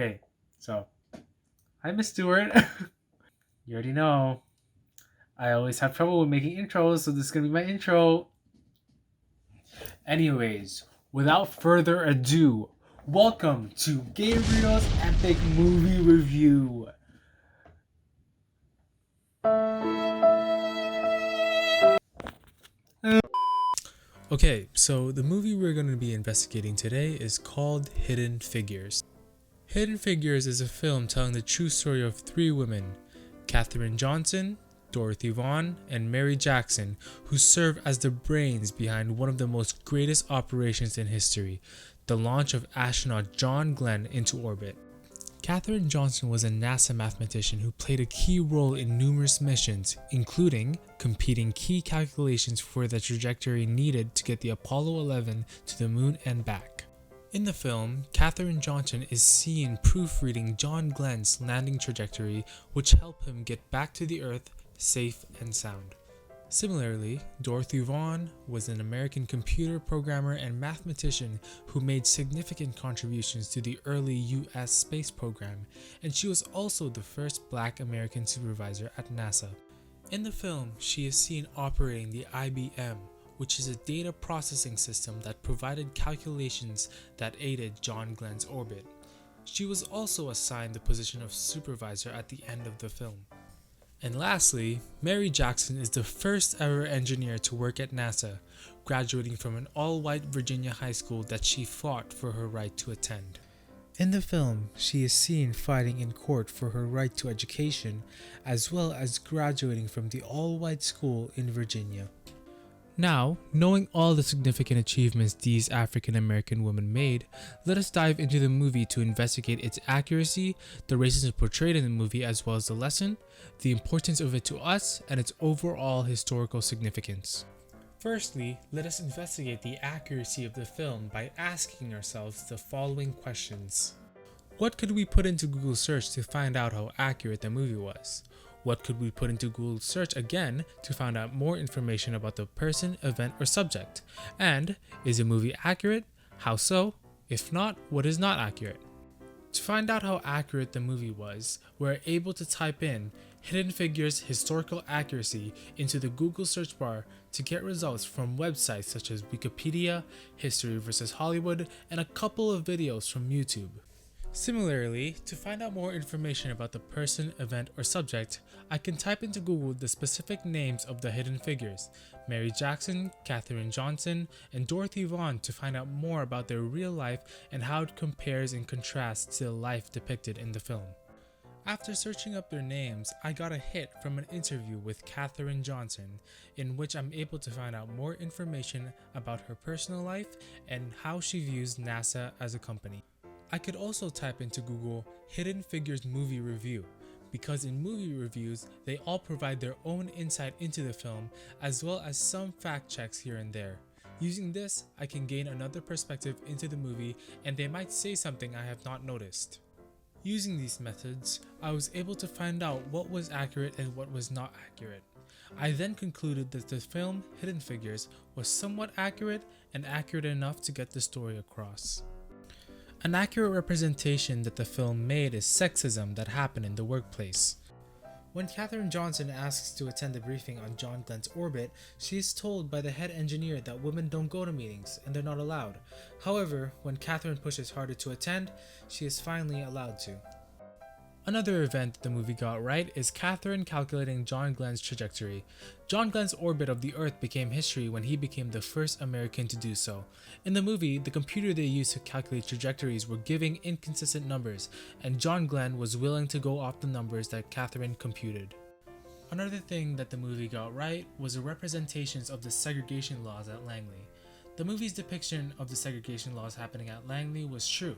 Okay, so hi, Miss Stewart. You already know I always have trouble with making intros, so this is gonna be my intro. Anyways, without further ado, welcome to Gabriel's Epic Movie Review. Okay, so the movie we're going to be investigating today is called Hidden Figures. Hidden Figures is a film telling the true story of three women, Katherine Johnson, Dorothy Vaughan, and Mary Jackson, who serve as the brains behind one of the most greatest operations in history, the launch of astronaut John Glenn into orbit. Katherine Johnson was a NASA mathematician who played a key role in numerous missions, including competing key calculations for the trajectory needed to get the Apollo 11 to the moon and back. In the film, Katherine Johnson is seen proofreading John Glenn's landing trajectory, which helped him get back to the Earth safe and sound. Similarly, Dorothy Vaughan was an American computer programmer and mathematician who made significant contributions to the early US space program, and she was also the first Black American supervisor at NASA. In the film, she is seen operating the IBM, which is a data processing system that provided calculations that aided John Glenn's orbit. She was also assigned the position of supervisor at the end of the film. And lastly, Mary Jackson is the first ever engineer to work at NASA, graduating from an all-white Virginia high school that she fought for her right to attend. In the film, she is seen fighting in court for her right to education, as well as graduating from the all-white school in Virginia. Now, knowing all the significant achievements these African American women made, let us dive into the movie to investigate its accuracy, the racism portrayed in the movie as well as the lesson, the importance of it to us, and its overall historical significance. Firstly, let us investigate the accuracy of the film by asking ourselves the following questions. What could we put into Google search to find out how accurate the movie was? What could we put into Google search again to find out more information about the person, event, or subject? And is the movie accurate? How so? If not, what is not accurate? To find out how accurate the movie was, we're able to type in Hidden Figures Historical Accuracy into the Google search bar to get results from websites such as Wikipedia, History vs. Hollywood, and a couple of videos from YouTube. Similarly, to find out more information about the person, event, or subject, I can type into Google the specific names of the hidden figures, Mary Jackson, Katherine Johnson, and Dorothy Vaughan to find out more about their real life and how it compares and contrasts to the life depicted in the film. After searching up their names, I got a hit from an interview with Katherine Johnson, in which I'm able to find out more information about her personal life and how she views NASA as a company. I could also type into Google Hidden Figures Movie Review, because in movie reviews, they all provide their own insight into the film as well as some fact checks here and there. Using this, I can gain another perspective into the movie and they might say something I have not noticed. Using these methods, I was able to find out what was accurate and what was not accurate. I then concluded that the film Hidden Figures was somewhat accurate and accurate enough to get the story across. An accurate representation that the film made is sexism that happened in the workplace. When Katherine Johnson asks to attend the briefing on John Glenn's orbit, she is told by the head engineer that women don't go to meetings and they're not allowed. However, when Katherine pushes harder to attend, she is finally allowed to. Another event that the movie got right is Katherine calculating John Glenn's trajectory. John Glenn's orbit of the Earth became history when he became the first American to do so. In the movie, the computer they used to calculate trajectories were giving inconsistent numbers, and John Glenn was willing to go off the numbers that Katherine computed. Another thing that the movie got right was the representations of the segregation laws at Langley. The movie's depiction of the segregation laws happening at Langley was true.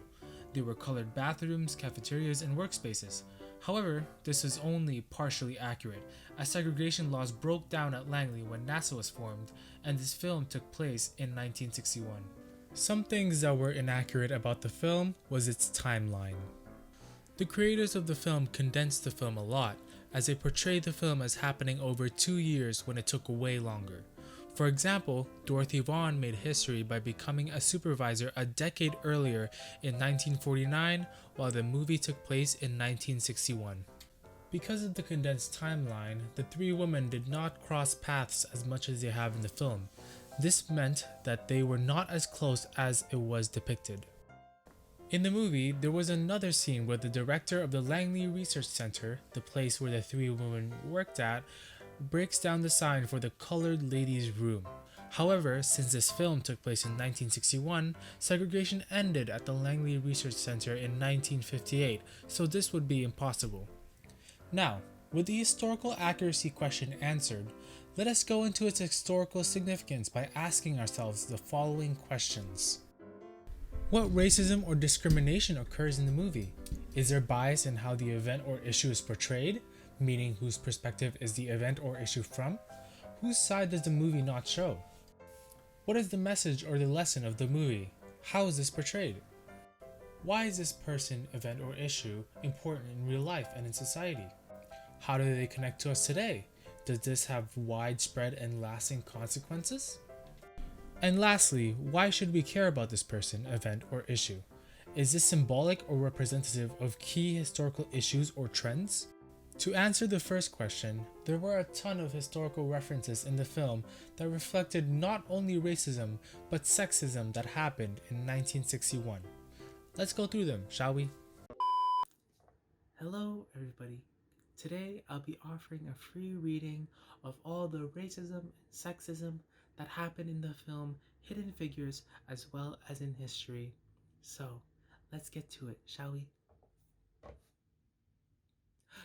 There were colored bathrooms, cafeterias, and workspaces. However, this was only partially accurate, as segregation laws broke down at Langley when NASA was formed, and this film took place in 1961. Some things that were inaccurate about the film was its timeline. The creators of the film condensed the film a lot, as they portrayed the film as happening over 2 years when it took way longer. For example, Dorothy Vaughan made history by becoming a supervisor a decade earlier in 1949, while the movie took place in 1961. Because of the condensed timeline, the three women did not cross paths as much as they have in the film. This meant that they were not as close as it was depicted. In the movie, there was another scene where the director of the Langley Research Center, the place where the three women worked at, breaks down the sign for the colored ladies' room. However, since this film took place in 1961, segregation ended at the Langley Research Center in 1958, so this would be impossible. Now, with the historical accuracy question answered, let us go into its historical significance by asking ourselves the following questions. What racism or discrimination occurs in the movie? Is there bias in how the event or issue is portrayed, meaning whose perspective is the event or issue from? Whose side does the movie not show? What is the message or the lesson of the movie? How is this portrayed? Why is this person, event, or issue important in real life and in society? How do they connect to us today? Does this have widespread and lasting consequences? And lastly, why should we care about this person, event, or issue? Is this symbolic or representative of key historical issues or trends? To answer the first question, there were a ton of historical references in the film that reflected not only racism, but sexism that happened in 1961. Let's go through them, shall we? Hello, everybody. Today, I'll be offering a free reading of all the racism and sexism that happened in the film Hidden Figures as well as in history. So, let's get to it, shall we?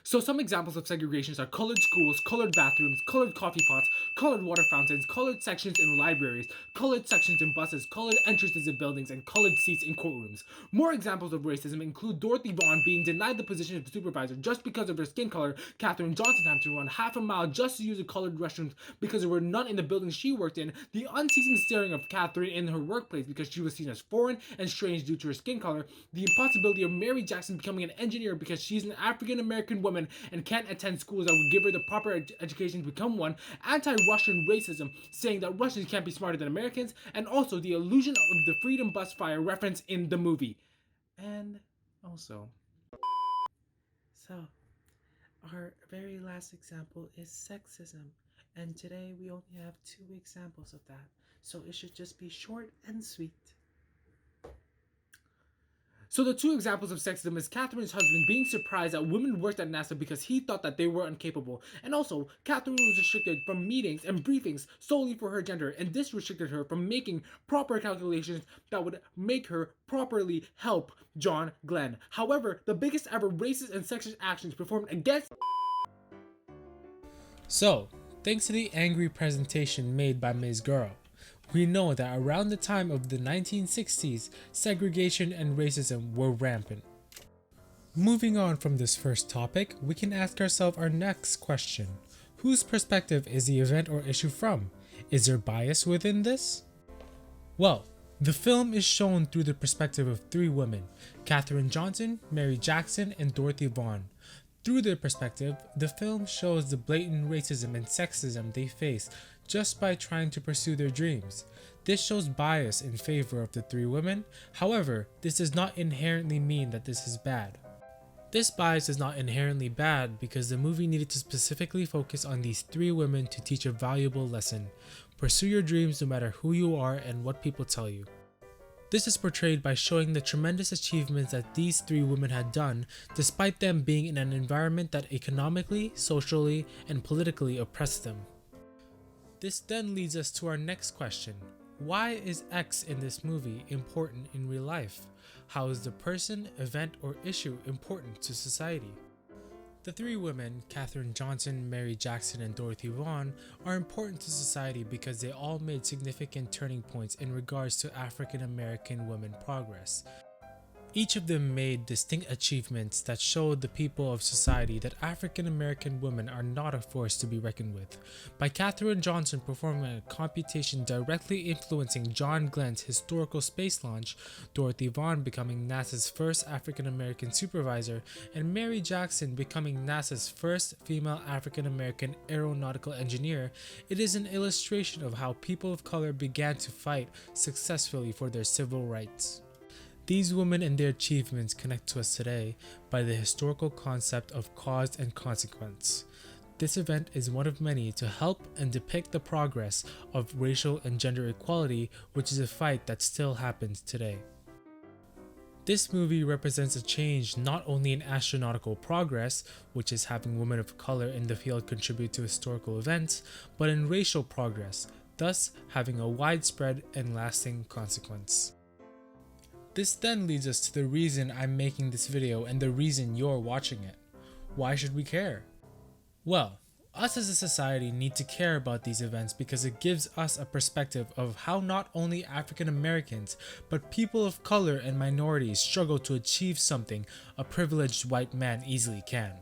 So some examples of segregations are colored schools, colored bathrooms, colored coffee pots, colored water fountains, colored sections in libraries, colored sections in buses, colored entrances in buildings, and colored seats in courtrooms. More examples of racism include Dorothy Vaughan being denied the position of supervisor just because of her skin color, Katherine Johnson having to run half a mile just to use the colored restrooms because there were none in the building she worked in, the unceasing staring of Katherine in her workplace because she was seen as foreign and strange due to her skin color, the impossibility of Mary Jackson becoming an engineer because she's an African American woman and can't attend schools that would give her the proper education to become one, anti-Russian racism, saying that Russians can't be smarter than Americans, and also the illusion of the Freedom Bus fire reference in the movie. And also, so our very last example is sexism, and today we only have 2 examples of that, so it should just be short and sweet. So the 2 examples of sexism is Catherine's husband being surprised that women worked at NASA because he thought that they were incapable, and also Catherine was restricted from meetings and briefings solely for her gender, and this restricted her from making proper calculations that would make her properly help John Glenn. However, the biggest ever racist and sexist actions performed against. So, thanks to the angry presentation made by Ms. Girl, we know that around the time of the 1960s, segregation and racism were rampant. Moving on from this first topic, we can ask ourselves our next question. Whose perspective is the event or issue from? Is there bias within this? Well, the film is shown through the perspective of 3 women, Katherine Johnson, Mary Jackson, and Dorothy Vaughan. Through their perspective, the film shows the blatant racism and sexism they face just by trying to pursue their dreams. This shows bias in favor of the 3 women. However, this does not inherently mean that this is bad. This bias is not inherently bad because the movie needed to specifically focus on these 3 women to teach a valuable lesson. Pursue your dreams no matter who you are and what people tell you. This is portrayed by showing the tremendous achievements that these 3 women had done despite them being in an environment that economically, socially, and politically oppressed them. This then leads us to our next question. Why is X in this movie important in real life? How is the person, event, or issue important to society? The 3 women, Katherine Johnson, Mary Jackson, and Dorothy Vaughan, are important to society because they all made significant turning points in regards to African American women progress. Each of them made distinct achievements that showed the people of society that African American women are not a force to be reckoned with. By Katherine Johnson performing a computation directly influencing John Glenn's historical space launch, Dorothy Vaughan becoming NASA's first African American supervisor, and Mary Jackson becoming NASA's first female African American aeronautical engineer, it is an illustration of how people of color began to fight successfully for their civil rights. These women and their achievements connect to us today by the historical concept of cause and consequence. This event is one of many to help and depict the progress of racial and gender equality, which is a fight that still happens today. This movie represents a change not only in astronautical progress, which is having women of color in the field contribute to historical events, but in racial progress, thus having a widespread and lasting consequence. This then leads us to the reason I'm making this video and the reason you're watching it. Why should we care? Well, us as a society need to care about these events because it gives us a perspective of how not only African Americans, but people of color and minorities struggle to achieve something a privileged white man easily can.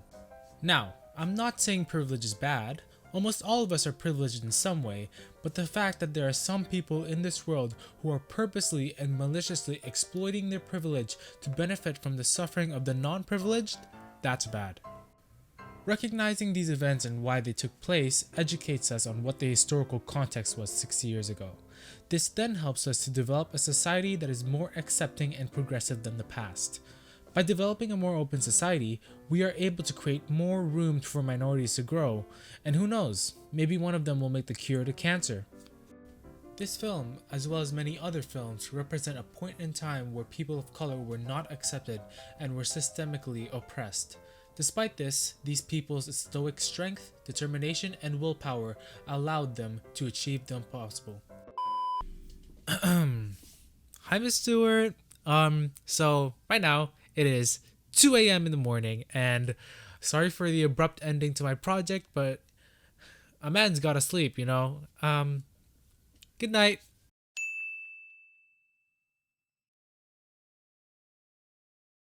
Now, I'm not saying privilege is bad. Almost all of us are privileged in some way, but the fact that there are some people in this world who are purposely and maliciously exploiting their privilege to benefit from the suffering of the non-privileged, that's bad. Recognizing these events and why they took place educates us on what the historical context was 60 years ago. This then helps us to develop a society that is more accepting and progressive than the past. By developing a more open society, we are able to create more room for minorities to grow, and who knows, maybe one of them will make the cure to cancer. This film, as well as many other films, represent a point in time where people of color were not accepted and were systemically oppressed. Despite this, these people's stoic strength, determination, and willpower allowed them to achieve the impossible. Hi, Miss Stewart. So right now it is 2 a.m. in the morning, and sorry for the abrupt ending to my project, but a man's gotta sleep, you know. Good night.